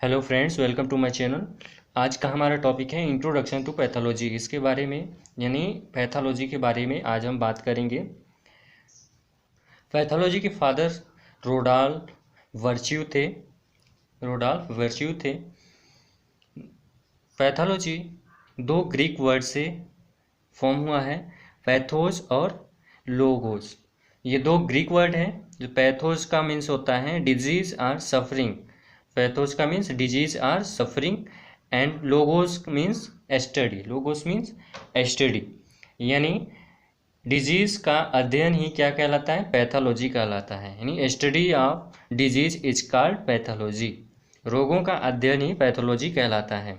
Hello friends, welcome to my channel. आज का हमारा टॉपिक है इंट्रोडक्शन टू पैथोलॉजी। इसके बारे में यानी पैथोलॉजी के बारे में आज हम बात करेंगे। पैथोलॉजी के फादर रोडाल्फ वर्च्यू थे। पैथोलॉजी दो ग्रीक वर्ड से फॉर्म हुआ है, पैथोस और लोगोस। ये दो ग्रीक वर्ड हैं। जो पैथोस का मीन्स होता है डिजीज आर सफरिंग, पैथोस का means disease or suffering, and logos means study यानी डिजीज का अध्ययन ही क्या कहलाता है, पैथोलॉजी कहलाता है। यानी study of disease is called pathology, रोगों का अध्ययन ही पैथोलॉजी कहलाता है।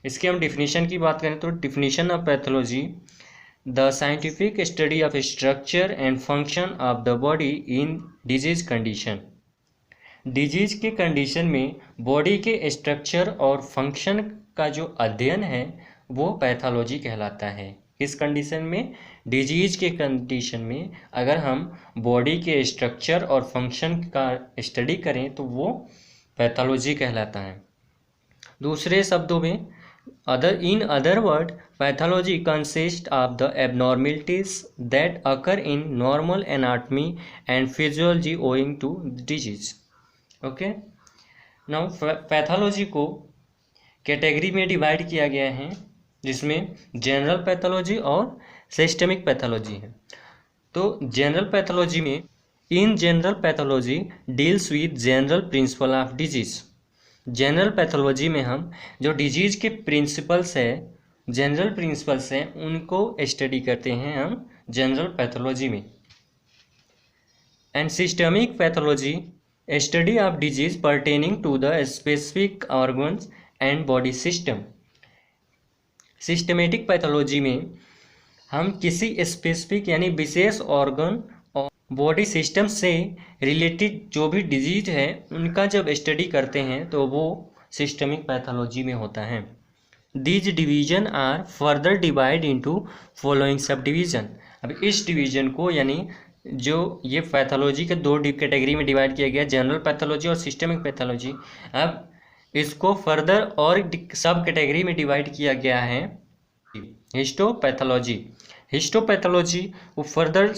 इसकी हम डिफिनीशन की बात करें तो definition of pathology: the scientific study of structure and function of the body in disease condition. Disease के कंडीशन में बॉडी के स्ट्रक्चर और फंक्शन का जो अध्ययन है वो पैथोलॉजी कहलाता है। किस कंडीशन में? डिजीज के कंडीशन में अगर हम बॉडी के स्ट्रक्चर और फंक्शन का स्टडी करें तो वो पैथोलॉजी कहलाता है। दूसरे शब्दों में in other word, pathology consists of the abnormalities that occur in normal anatomy and physiology owing to disease. Okay. Now pathology को कैटेगरी में डिवाइड किया गया है, जिसमें जनरल पैथोलॉजी और सिस्टमिक पैथोलॉजी है। तो जनरल पैथोलॉजी में in general pathology deals with general principle of disease. General pathology में हम जो डिजीज के प्रिंसिपल्स है, जनरल प्रिंसिपल्स हैं, उनको स्टडी करते हैं हम जनरल पैथोलॉजी में। And systemic pathology study of disease pertaining to the specific organs and body system. Systematic pathology में हम किसी स्पेसिफिक यानी विशेष ऑर्गन और बॉडी सिस्टम से रिलेटेड जो भी डिजीज है उनका जब स्टडी करते हैं तो वो सिस्टमिक पैथोलॉजी में होता है। These division are further divide into following sub division. अब इस डिवीजन को यानी जो ये पैथोलॉजी के दो कैटेगरी में डिवाइड किया गया, जनरल पैथोलॉजी और सिस्टमिक पैथोलॉजी। अब इसको फर्दर और सब कैटेगरी में डिवाइड किया गया है हिस्टोपैथोलॉजी। हिस्टोपैथोलॉजी को फर्दर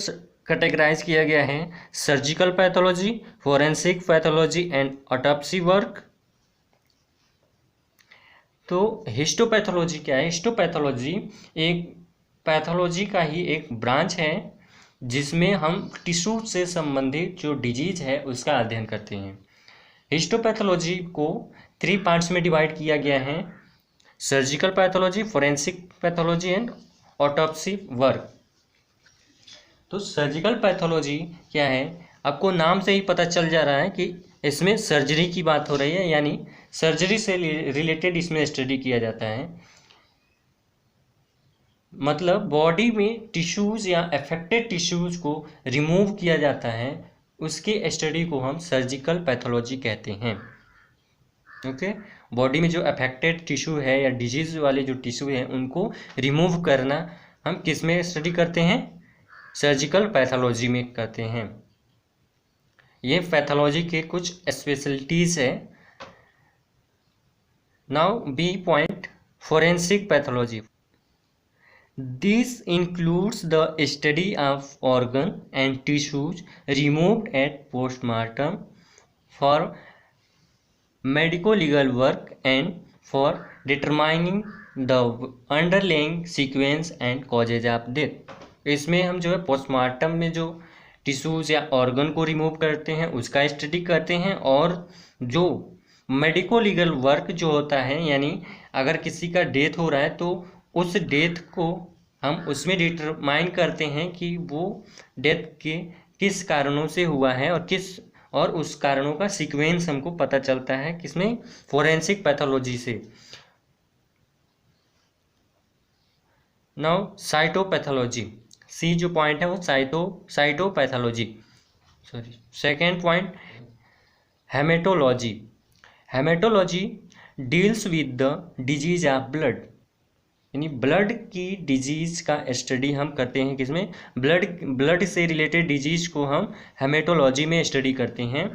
कैटेगराइज किया गया है surgical pathology, forensic pathology and autopsy work. तो हिस्टोपैथोलॉजी क्या है? हिस्टोपैथोलॉजी एक पैथोलॉजी का ही एक ब्रांच है जिसमें हम टिश्यू से संबंधित जो डिजीज है उसका अध्ययन करते हैं। हिस्टोपैथोलॉजी को 3 पार्ट्स में डिवाइड किया गया है: surgical pathology, forensic pathology and autopsy work. तो सर्जिकल पैथोलॉजी क्या है? आपको नाम से ही पता चल जा रहा है कि इसमें सर्जरी की बात हो रही है, यानी सर्जरी से रिलेटेड इसमें स्टडी किया जाता है। मतलब बॉडी में टिश्यूज या अफेक्टेड टिश्यूज को रिमूव किया जाता है, उसके स्टडी को हम सर्जिकल पैथोलॉजी कहते हैं। ओके। बॉडी में जो अफेक्टेड टिश्यू है या डिजीज वाले जो टिश्यू है उनको रिमूव करना हम किस में स्टडी करते हैं? सर्जिकल पैथोलॉजी में करते हैं। ये पैथोलॉजी के कुछ स्पेशलिटीज है। Now B point, forensic pathology. This includes the study of organ and tissues removed at postmortem for medico-legal work and for determining the underlying sequence and causes of death. इसमें हम जो है postmortem में जो tissues या organ को remove करते हैं उसका स्टडी करते हैं, और जो मेडिको लीगल वर्क जो होता है यानी अगर किसी का डेथ हो रहा है तो उस डेथ को हम उसमें डिटरमाइन करते हैं कि वो डेथ के किस कारणों से हुआ है और उस कारणों का सीक्वेंस हमको पता चलता है किसमें? फोरेंसिक पैथोलॉजी से। नाउ साइटोपैथोलॉजी, सी जो पॉइंट है वो cytopathology. Second point, haematology. Haematology deals with the disease of blood, यानी ब्लड की डिजीज का स्टडी हम करते हैं किसमें? ब्लड से रिलेटेड डिजीज को हम हेमेटोलॉजी में स्टडी करते हैं।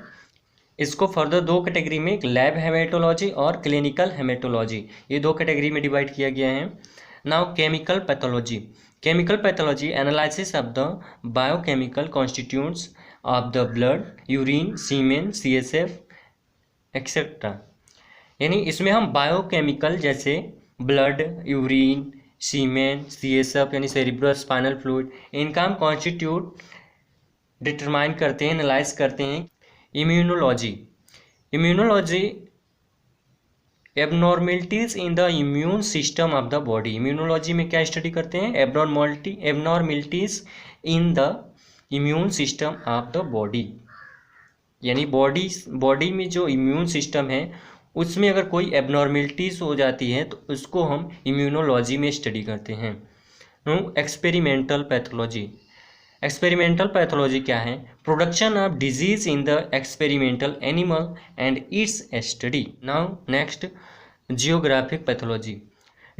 इसको फर्दर दो कैटेगरी में, लैब हेमेटोलॉजी और क्लिनिकल हेमेटोलॉजी, ये दो कैटेगरी में डिवाइड किया गया है। Now chemical pathology. Chemical pathology analysis of the biochemical constituents of the blood, urine, semen, CSF etcetera. यानी इसमें हम बायोकेमिकल जैसे ब्लड, यूरिन, सीमेन, CSF यानी सेरिब्रो स्पाइनल फ्लूइड, इनका हम कॉन्स्टिट्यूट डिटरमाइन करते हैं, एनालाइज करते हैं। Immunology. Immunology abnormalities in the immune system of the body. Immunology में क्या स्टडी करते हैं? Abnormalities in the immune system of the body, यानी बॉडी में जो इम्यून सिस्टम है उसमें अगर कोई एबनॉर्मेलिटीज हो जाती है तो उसको हम इम्यूनोलॉजी में स्टडी करते हैं। Experimental pathology. एक्सपेरिमेंटल पैथोलॉजी क्या है? Production of disease in the experimental animal and it's study. Now next, geographic pathology.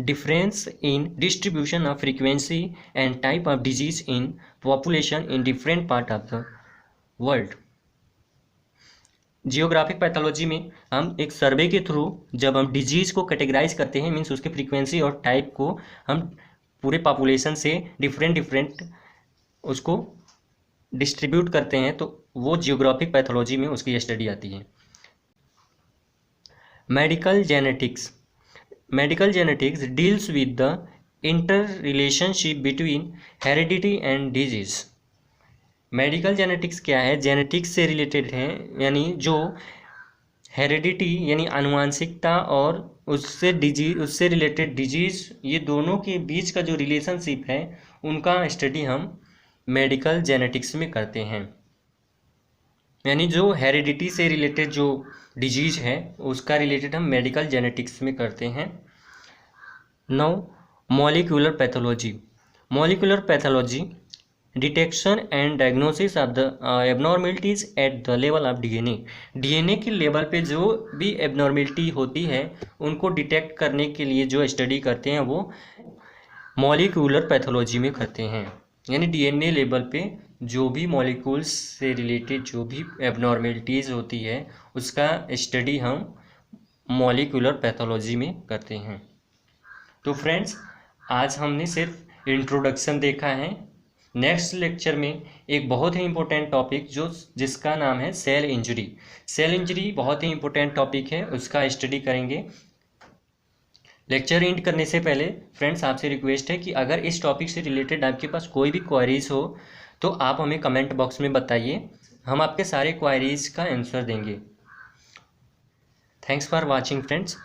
Difference in distribution of frequency and type of disease in population in different part of the world. Geographic pathology में हम एक सर्वे के through जब हम disease को categorise करते हैं, means उसके फ्रीक्वेंसी और टाइप को हम पूरे पॉपुलेशन से डिफरेंट उसको डिस्ट्रीब्यूट करते हैं, तो वो जियोग्राफिक पैथोलॉजी में उसकी स्टडी आती है। Medical genetics. Medical genetics deals with the inter relationship between heredity and disease. Medical genetics क्या है? जेनेटिक्स से रिलेटेड है, यानी जो हेरिडिटी यानी आनुवांशिकता और उससे रिलेटेड डिजीज़, ये दोनों के बीच का जो रिलेशनशिप है उनका स्टडी हम मेडिकल जेनेटिक्स में करते हैं। यानी जो हेरिडिटी से रिलेटेड जो डिजीज़ है उसका रिलेटेड हम मेडिकल जेनेटिक्स में करते हैं। Now molecular pathology. Molecular pathology detection and diagnosis of the abnormalities at the level of DNA। DNA के लेवल पे जो भी एबनॉर्मेलिटी होती है उनको डिटेक्ट करने के लिए जो स्टडी करते हैं वो मॉलिक्यूलर पैथोलॉजी में करते हैं। यानी DNA लेवल पे जो भी मॉलिक्यूल्स से रिलेटेड जो भी एबनॉर्मेलिटीज़ होती है उसका स्टडी हम मॉलिक्यूलर पैथोलॉजी में करते हैं। तो फ्रेंड्स, आज हमने सिर्फ इंट्रोडक्शन देखा है। नेक्स्ट लेक्चर में एक बहुत ही इम्पोर्टेंट टॉपिक जिसका नाम है सेल इंजरी। सेल इंजरी बहुत ही इम्पोर्टेंट टॉपिक है, उसका स्टडी करेंगे। लेक्चर एंड करने से पहले फ्रेंड्स आपसे रिक्वेस्ट है कि अगर इस टॉपिक से रिलेटेड आपके पास कोई भी क्वारीज हो तो आप हमें कमेंट बॉक्स में बताइए, हम आपके सारे क्वारीज का आंसर देंगे। Thanks for watching friends.